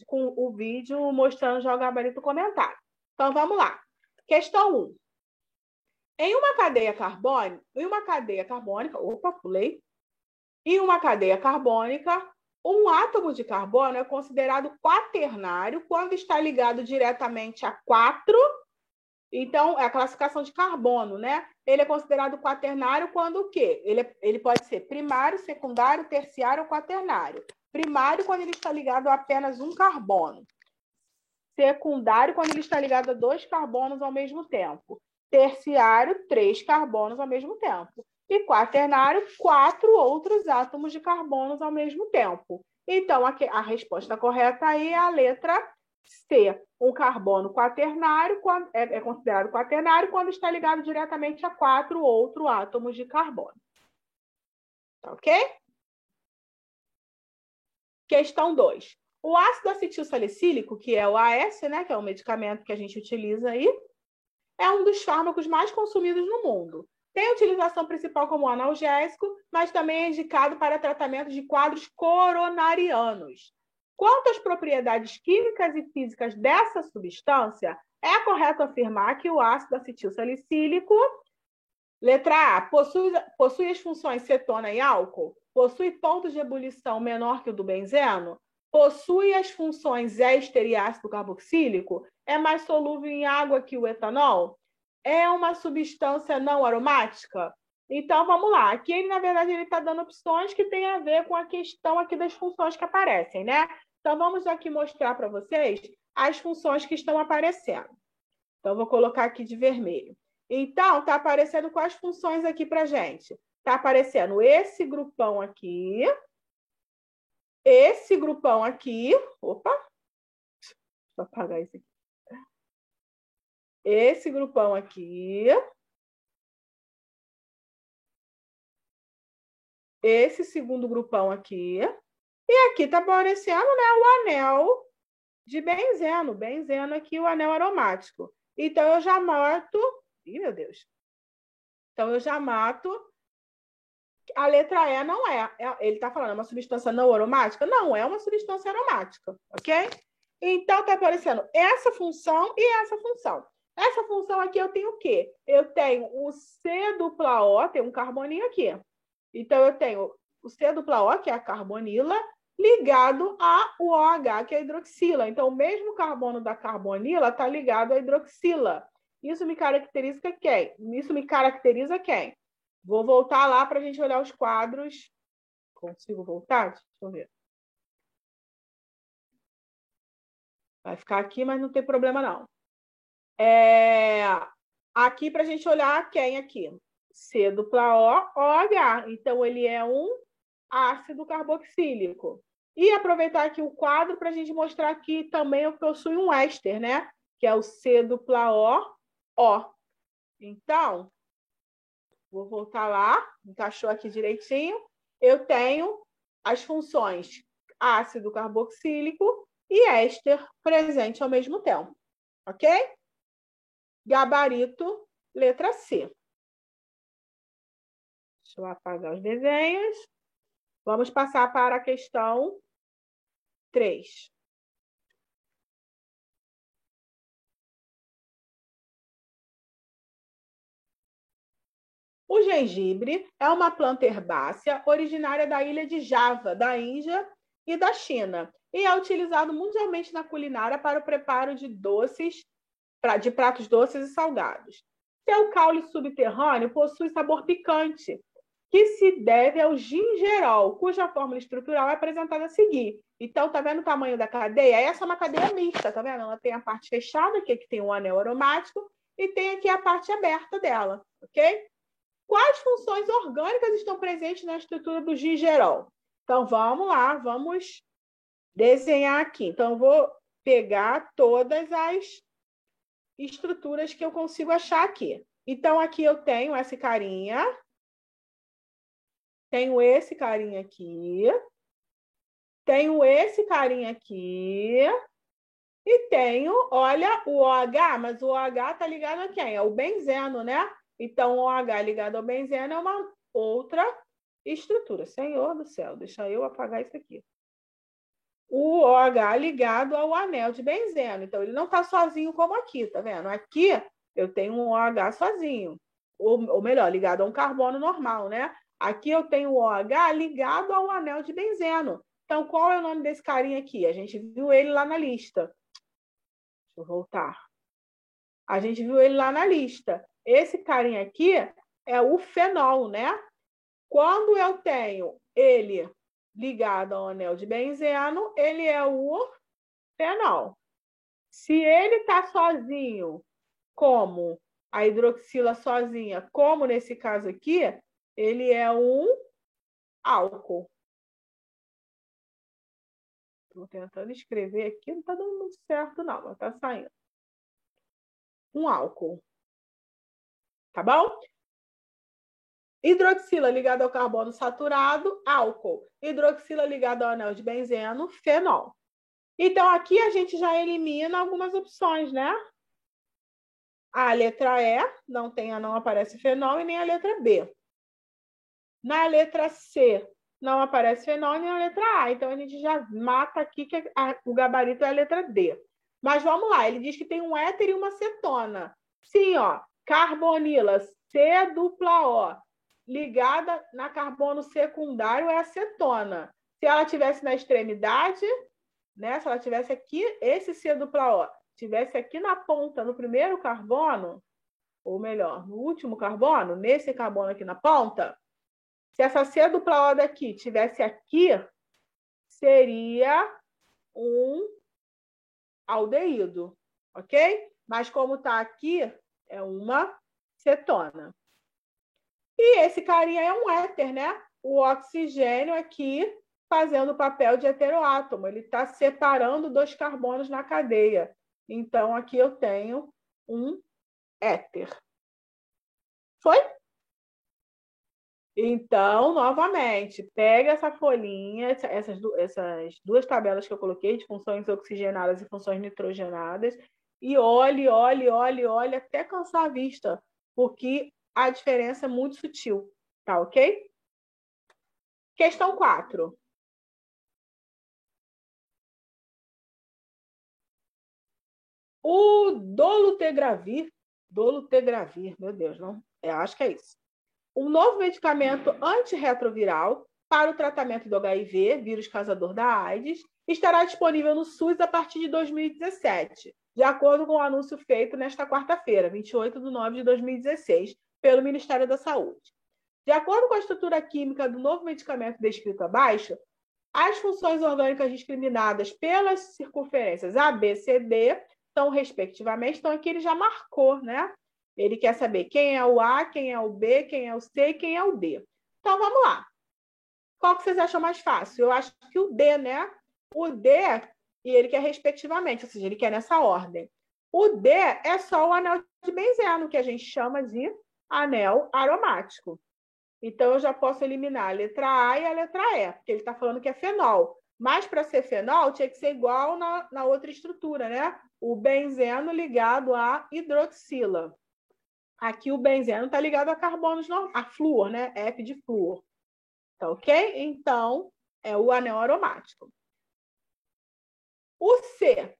com o vídeo mostrando já o gabarito comentário. Então, vamos lá. Questão 1. Em uma cadeia carbônica, Em uma cadeia carbônica, um átomo de carbono é considerado quaternário quando está ligado diretamente a 4. Então, é a classificação de carbono, né? Ele é considerado quaternário quando o quê? Ele pode ser primário, secundário, terciário ou quaternário. Primário, quando ele está ligado a apenas um carbono. Secundário, quando ele está ligado a 2 carbonos ao mesmo tempo. Terciário, 3 carbonos ao mesmo tempo. E quaternário, 4 outros átomos de carbonos ao mesmo tempo. Então, a resposta correta aí é a letra C. Um carbono quaternário é considerado quaternário quando está ligado diretamente a 4 outros átomos de carbono. Tá ok? Questão 2. O ácido acetilsalicílico, que é o AS, né, que é o medicamento que a gente utiliza aí, é um dos fármacos mais consumidos no mundo. Tem utilização principal como analgésico, mas também é indicado para tratamento de quadros coronarianos. Quanto às propriedades químicas e físicas dessa substância, é correto afirmar que o ácido acetilsalicílico, letra A, possui as funções cetona e álcool? Possui pontos de ebulição menor que o do benzeno? Possui as funções éster e ácido carboxílico? É mais solúvel em água que o etanol? É uma substância não aromática? Então, vamos lá. Aqui, ele, na verdade, ele está dando opções que têm a ver com a questão aqui das funções que aparecem, né? Então, vamos aqui mostrar para vocês as funções que estão aparecendo. Então, vou colocar aqui de vermelho. Então, está aparecendo quais funções aqui para a gente? Está aparecendo esse grupão aqui, esse grupão aqui. Opa! Deixa eu apagar isso aqui. Esse grupão aqui. Esse segundo grupão aqui. E aqui está aparecendo, né, o anel de benzeno. Benzeno aqui, o anel aromático. Então, eu já mato... Ih, meu Deus. Então, eu já mato... A letra E não é. Ele está falando, é uma substância não aromática? Não, é uma substância aromática, ok? Então, está aparecendo essa função e essa função. Essa função aqui eu tenho o quê? Eu tenho o C dupla O, tem um carboninho aqui. Então, eu tenho o C dupla O, que é a carbonila, ligado ao OH, que é a hidroxila. Então, o mesmo carbono da carbonila está ligado à hidroxila. Isso me caracteriza quem? Vou voltar lá para a gente olhar os quadros. Consigo voltar? Deixa eu ver. Vai ficar aqui, mas não tem problema, não. Aqui, para a gente olhar quem aqui? C dupla O, OH. Então, ele é um ácido carboxílico. E aproveitar aqui o quadro para a gente mostrar que também possui um éster, né? Que é o C dupla O, O. Então, vou voltar lá, encaixou aqui direitinho. Eu tenho as funções ácido carboxílico e éster presente ao mesmo tempo, ok? Gabarito, letra C. Deixa eu apagar os desenhos. Vamos passar para a questão 3. O gengibre é uma planta herbácea originária da ilha de Java, da Índia e da China, e é utilizado mundialmente na culinária para o preparo de pratos doces e salgados. Seu caule subterrâneo possui sabor picante, que se deve ao gingerol, cuja fórmula estrutural é apresentada a seguir. Então, tá vendo o tamanho da cadeia? Essa é uma cadeia mista, tá vendo? Ela tem a parte fechada, aqui que tem um anel aromático, e tem aqui a parte aberta dela, ok? Quais funções orgânicas estão presentes na estrutura do gingerol? Então, vamos lá, vamos desenhar aqui. Então, eu vou pegar todas as estruturas que eu consigo achar aqui. Então, aqui eu tenho esse carinha, tenho esse carinha aqui, tenho esse carinha aqui, e tenho, olha, o OH, mas o OH está ligado a quem? É o benzeno, né? Então, o OH ligado ao benzeno é uma outra estrutura. Senhor do céu, deixa eu apagar isso aqui. O OH ligado ao anel de benzeno. Então, ele não está sozinho como aqui, tá vendo? Aqui eu tenho um OH sozinho. Ou melhor, ligado a um carbono normal, né? Aqui eu tenho o OH ligado ao anel de benzeno. Então, qual é o nome desse carinha aqui? A gente viu ele lá na lista. Deixa eu voltar. A gente viu ele lá na lista. Esse carinha aqui é o fenol, né? Quando eu tenho ele ligado ao anel de benzeno, ele é o fenol. Se ele está sozinho, como a hidroxila sozinha, como nesse caso aqui, ele é um álcool. Estou tentando escrever aqui, não está dando muito certo, não, mas está saindo. Um álcool. Tá bom? Hidroxila ligada ao carbono saturado, álcool. Hidroxila ligada ao anel de benzeno, fenol. Então, aqui a gente já elimina algumas opções, né? A letra E, não aparece fenol, e nem a letra B. Na letra C, não aparece fenol, nem a letra A. Então, a gente já mata aqui que o gabarito é a letra D. Mas vamos lá, ele diz que tem um éter e uma cetona. Sim, ó, carbonila, C dupla O, ligada na carbono secundário é a cetona. Se ela tivesse na extremidade, né, se ela tivesse aqui, esse C dupla O, tivesse aqui na ponta, no primeiro carbono, ou melhor, no último carbono, nesse carbono aqui na ponta, se essa C dupla O daqui tivesse aqui, seria um aldeído, ok? Mas como está aqui, é uma cetona. E esse carinha é um éter, né? O oxigênio aqui fazendo o papel de heteroátomo. Ele está separando dois carbonos na cadeia. Então, aqui eu tenho um éter. Foi? Então, novamente, pega essa folhinha, essas duas tabelas que eu coloquei de funções oxigenadas e funções nitrogenadas, e olhe, olhe, olhe, olhe até cansar a vista, porque a diferença é muito sutil, tá ok? Questão 4. O dolutegravir, meu Deus, não, eu acho que é isso. Um novo medicamento antirretroviral para o tratamento do HIV, vírus causador da AIDS, estará disponível no SUS a partir de 2017, de acordo com o anúncio feito nesta quarta-feira, 28 de nove de 2016, pelo Ministério da Saúde. De acordo com a estrutura química do novo medicamento descrito abaixo, as funções orgânicas discriminadas pelas circunferências A, B, C, D são, respectivamente, então aqui ele já marcou, né? Ele quer saber quem é o A, quem é o B, quem é o C e quem é o D. Então, vamos lá. Qual que vocês acham mais fácil? Eu acho que o D, né? O D, e ele quer respectivamente, ou seja, ele quer nessa ordem. O D é só o anel de benzeno, que a gente chama de anel aromático. Então, eu já posso eliminar a letra A e a letra E, porque ele está falando que é fenol. Mas, para ser fenol, tinha que ser igual na outra estrutura, né? O benzeno ligado à hidroxila. Aqui o benzeno está ligado a carbonos normais, a flúor, né? F de flúor. Tá ok? Então, é o anel aromático. O C,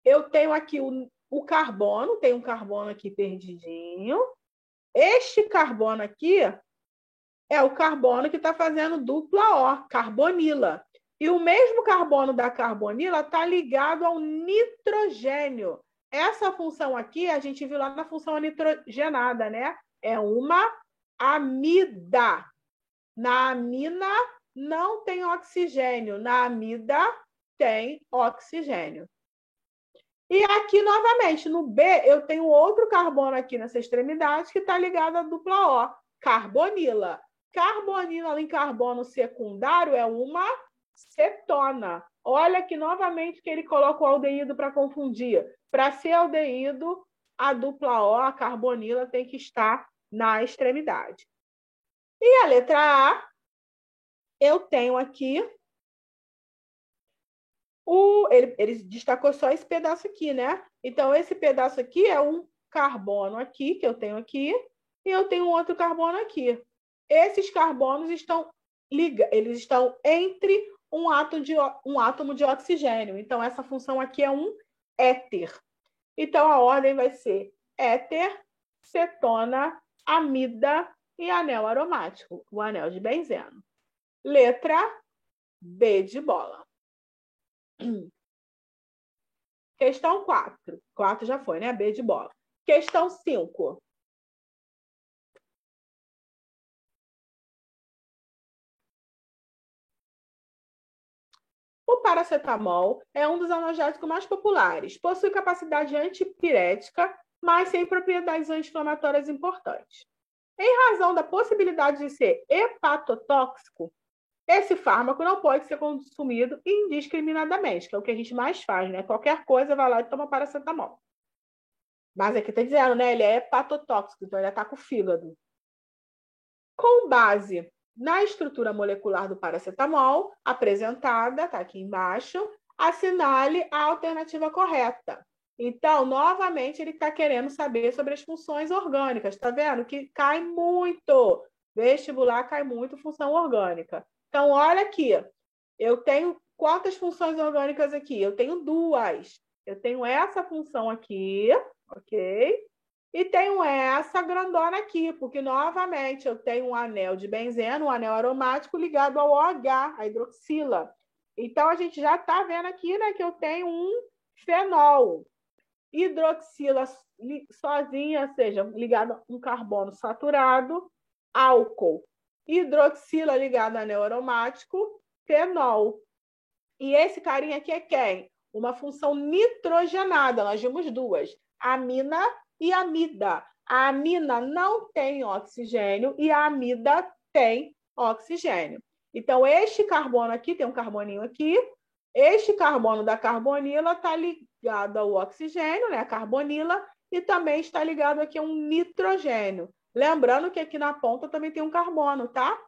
eu tenho aqui o carbono, tem um carbono aqui perdidinho. Este carbono aqui é o carbono que está fazendo dupla O, carbonila. E o mesmo carbono da carbonila está ligado ao nitrogênio. Essa função aqui, a gente viu lá na função nitrogenada, né? É uma amida. Na amina não tem oxigênio, na amida tem oxigênio. E aqui, novamente, no B, eu tenho outro carbono aqui nessa extremidade que está ligado à dupla O, carbonila. Carbonila em carbono secundário é uma cetona. Olha aqui novamente que ele coloca o aldeído para confundir. Para ser aldeído, a dupla O, a carbonila, tem que estar na extremidade. E a letra A, eu tenho aqui ele destacou só esse pedaço aqui, né? Então, esse pedaço aqui é um carbono aqui, que eu tenho aqui, e eu tenho outro carbono aqui. Esses carbonos eles estão entre um átomo de oxigênio. Então, essa função aqui é um éter. Então, a ordem vai ser éter, cetona, amida e anel aromático, o anel de benzeno. Letra B de bola. Questão 4. 4 já foi, né? B de bola. Questão 5. O paracetamol é um dos analgésicos mais populares. Possui capacidade antipirética, mas sem propriedades anti-inflamatórias importantes. Em razão da possibilidade de ser hepatotóxico, esse fármaco não pode ser consumido indiscriminadamente, que é o que a gente mais faz, né? Qualquer coisa vai lá e toma paracetamol. Mas aqui está dizendo, né? Ele é hepatotóxico, então ele ataca o fígado. Com base na estrutura molecular do paracetamol, apresentada, está aqui embaixo, assinale a alternativa correta. Então, novamente, ele está querendo saber sobre as funções orgânicas. Está vendo que cai muito. Vestibular cai muito função orgânica. Então, olha aqui. Eu tenho quantas funções orgânicas aqui? Eu tenho duas. Eu tenho essa função aqui, ok? E tenho essa grandona aqui, porque, novamente, eu tenho um anel de benzeno, um anel aromático ligado ao OH, a hidroxila. Então, a gente já está vendo aqui, né, que eu tenho um fenol. Hidroxila sozinha, ou seja, ligado a um carbono saturado, álcool. Hidroxila ligado a anel aromático, fenol. E esse carinha aqui é quem? Uma função nitrogenada. Nós vimos duas. Amina e amida. A amina não tem oxigênio e a amida tem oxigênio. Então, este carbono aqui, tem um carboninho aqui, este carbono da carbonila está ligado ao oxigênio, né, a carbonila, e também está ligado aqui a um nitrogênio. Lembrando que aqui na ponta também tem um carbono, tá?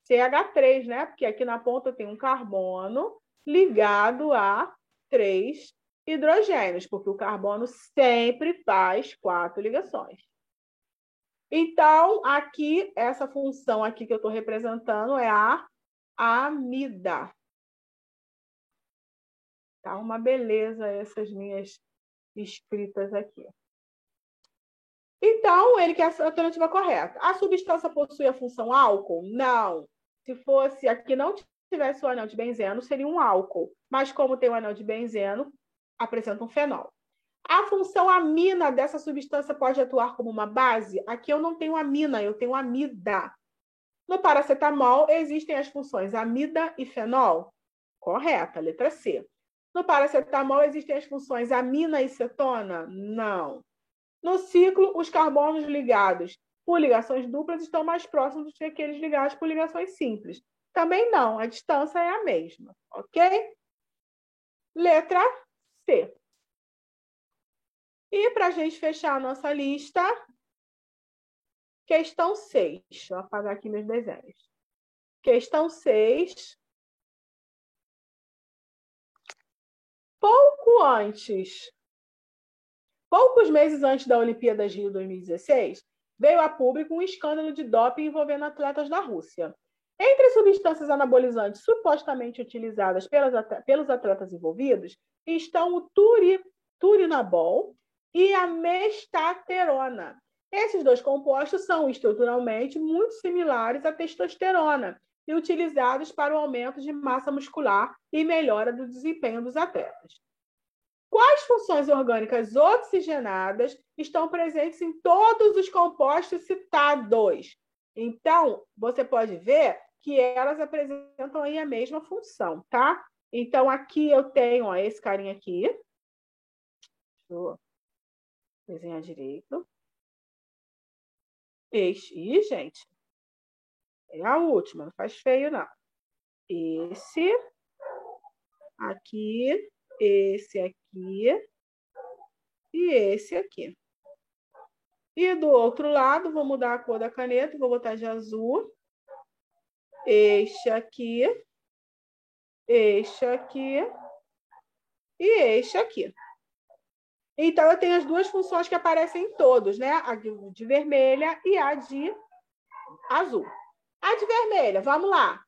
CH3, né? Porque aqui na ponta tem um carbono ligado a 3 hidrogênios, porque o carbono sempre faz 4 ligações. Então, aqui, essa função aqui que eu estou representando é a amida. Tá uma beleza essas minhas escritas aqui. Então, ele quer a alternativa correta. A substância possui a função álcool? Não. Se fosse aqui não tivesse o anel de benzeno, seria um álcool. Mas como tem o anel de benzeno, apresenta um fenol. A função amina dessa substância pode atuar como uma base? Aqui eu não tenho amina, eu tenho amida. No paracetamol, existem as funções amida e fenol? Correta, letra C. No paracetamol, existem as funções amina e cetona? Não. No ciclo, os carbonos ligados por ligações duplas estão mais próximos do que aqueles ligados por ligações simples. Também não, a distância é a mesma, ok? Letra C. E para a gente fechar a nossa lista, questão 6. Deixa eu apagar aqui meus desenhos. Questão 6. Poucos meses antes da Olimpíadas Rio 2016, veio a público um escândalo de doping envolvendo atletas da Rússia. Entre as substâncias anabolizantes supostamente utilizadas pelos atletas envolvidos estão o turinabol e a mestaterona. Esses dois compostos são estruturalmente muito similares à testosterona e utilizados para o aumento de massa muscular e melhora do desempenho dos atletas. Quais funções orgânicas oxigenadas estão presentes em todos os compostos citados? Então, você pode ver que elas apresentam aí a mesma função, tá? Então, aqui eu tenho ó, esse carinha aqui. Deixa eu desenhar direito. Ih, gente. É a última, não faz feio, não. Esse aqui, esse aqui e esse aqui. E do outro lado, vou mudar a cor da caneta, vou botar de azul. Este aqui, este aqui e este aqui. Então, eu tenho as duas funções que aparecem em todos, né? A de vermelha e a de azul. A de vermelha, vamos lá.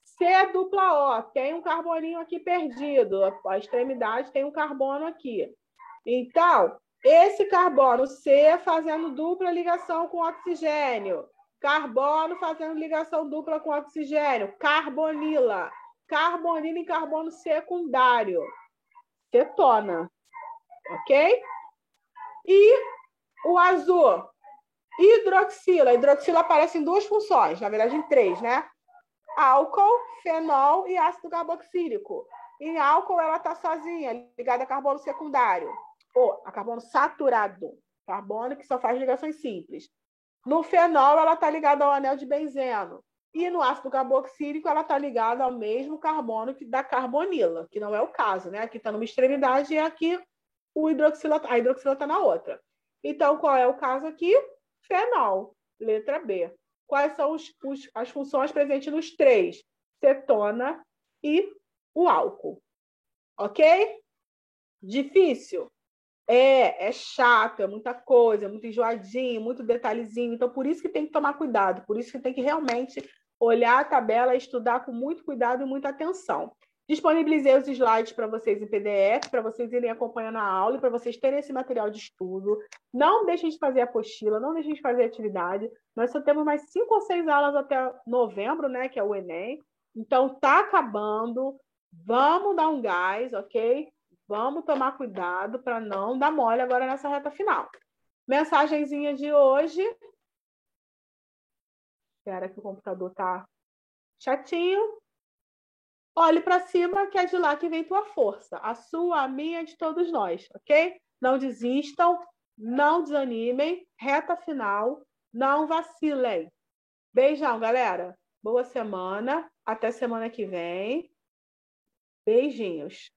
C dupla O, tem um carboninho aqui perdido. A extremidade tem um carbono aqui. Então, esse carbono C fazendo dupla ligação com oxigênio. Carbono fazendo ligação dupla com oxigênio. Carbonila. Carbonila em carbono secundário. Cetona. Ok? E o azul. Hidroxila. Hidroxila aparece em duas funções. Na verdade, em três, né? Álcool, fenol e ácido carboxílico. Em álcool, ela está sozinha, ligada a carbono secundário. Ou a carbono saturado. Carbono que só faz ligações simples. No fenol, ela está ligada ao anel de benzeno. E no ácido carboxílico, ela está ligada ao mesmo carbono da carbonila, que não é o caso, né? Aqui está numa extremidade e aqui a hidroxila está na outra. Então, qual é o caso aqui? Fenol, letra B. Quais são as funções presentes nos três? Cetona e o álcool. Ok? Difícil? É chato, é muita coisa, é muito enjoadinho, muito detalhezinho. Então, por isso que tem que tomar cuidado, por isso que tem que realmente olhar a tabela e estudar com muito cuidado e muita atenção. Disponibilizei os slides para vocês em PDF, para vocês irem acompanhando a aula e para vocês terem esse material de estudo. Não deixem de fazer a apostila, não deixem de fazer a atividade. Nós só temos mais 5 ou 6 aulas até novembro, né, que é o Enem. Então, tá acabando. Vamos dar um gás, ok? Vamos tomar cuidado para não dar mole agora nessa reta final. Mensagenzinha de hoje. Espera que o computador tá chatinho. Olhe para cima, que é de lá que vem tua força. A sua, a minha, de todos nós, ok? Não desistam, não desanimem. Reta final, não vacilem. Beijão, galera. Boa semana. Até semana que vem. Beijinhos.